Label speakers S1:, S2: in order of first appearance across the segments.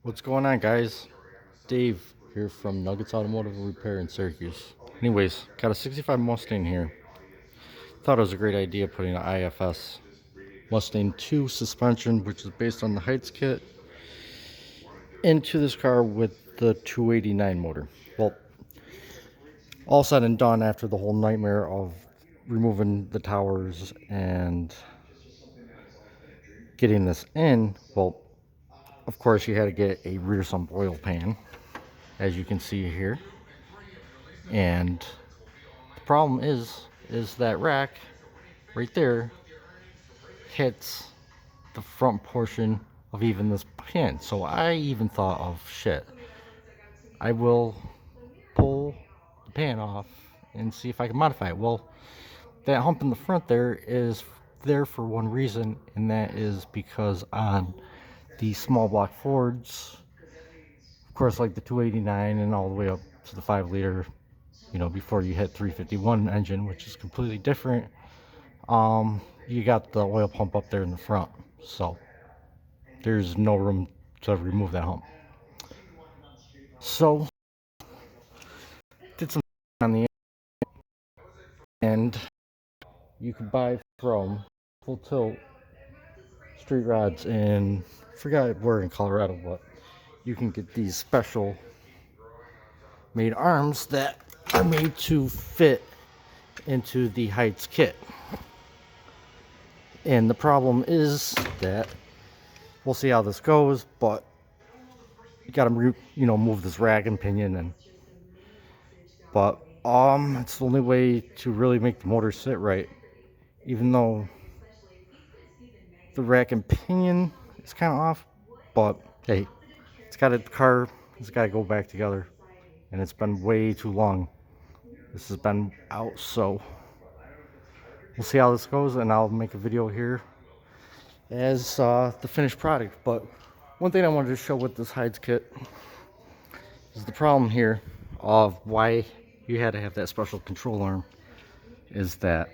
S1: What's going on, guys? Dave here from Nuggets Automotive Repair in Syracuse. Anyways, got a 65 Mustang here. Thought it was a great idea putting an IFS Mustang 2 suspension, which is based on the Heights kit, into this car with the 289 motor. Well, all said and done, after the whole nightmare of removing the towers and getting this in, well, of course you had to get a rear sump oil pan, as you can see here. And the problem is that rack right there hits the front portion of even this pan. So I even thought of, shit, I will pull the pan off and see if I can modify it. Well, that hump in the front there is there for one reason, and that is because on the small block Fords, of course, like the 289 and all the way up to the 5 liter, before you hit 351 engine, which is completely different, you got the oil pump up there in the front, so there's no room to remove that hump. So did some on the end. You could buy from Full Tilt Street Rods in, forgot where in Colorado, but you can get these special made arms that are made to fit into the Heights kit. And the problem is that we'll see how this goes, but you gotta move this rack and pinion, and but it's the only way to really make the motor sit right, even though the rack and pinion is kind of off. But hey, the car has got to go back together, and it's been way too long. This has been out, so we'll see how this goes, and I'll make a video here as the finished product. But one thing I wanted to show with this Heights kit is the problem here of why you had to have that special control arm is that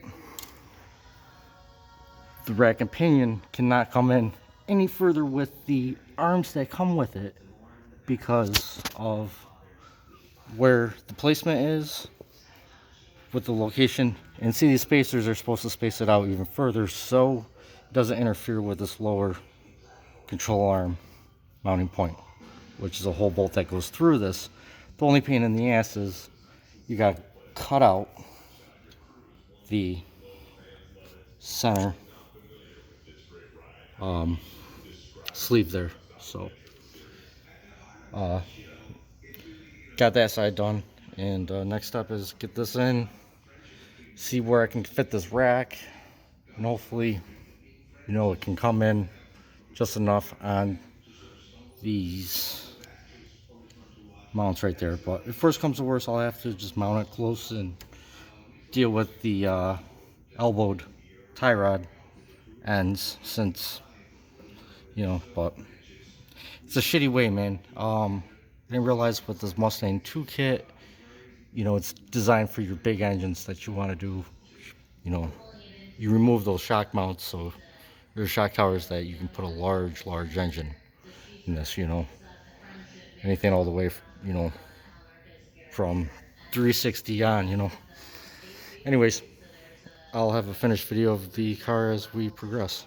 S1: the rack and pinion cannot come in any further with the arms that come with it because of where the placement is with the location. And see, these spacers are supposed to space it out even further so it doesn't interfere with this lower control arm mounting point, which is a hole bolt that goes through this. The only pain in the ass is you got to cut out the center sleeve there. So got that side done, and next step is get this in, see where I can fit this rack, and hopefully it can come in just enough on these mounts right there. But if worst comes to worst, I'll have to just mount it close and deal with the elbowed tie rod ends, since but it's a shitty way, man. I didn't realize with this Mustang 2 kit, it's designed for your big engines that you want to do. You remove those shock mounts, so there's shock towers that you can put a large engine in this. Anything all the way, from 360 on. Anyways, I'll have a finished video of the car as we progress.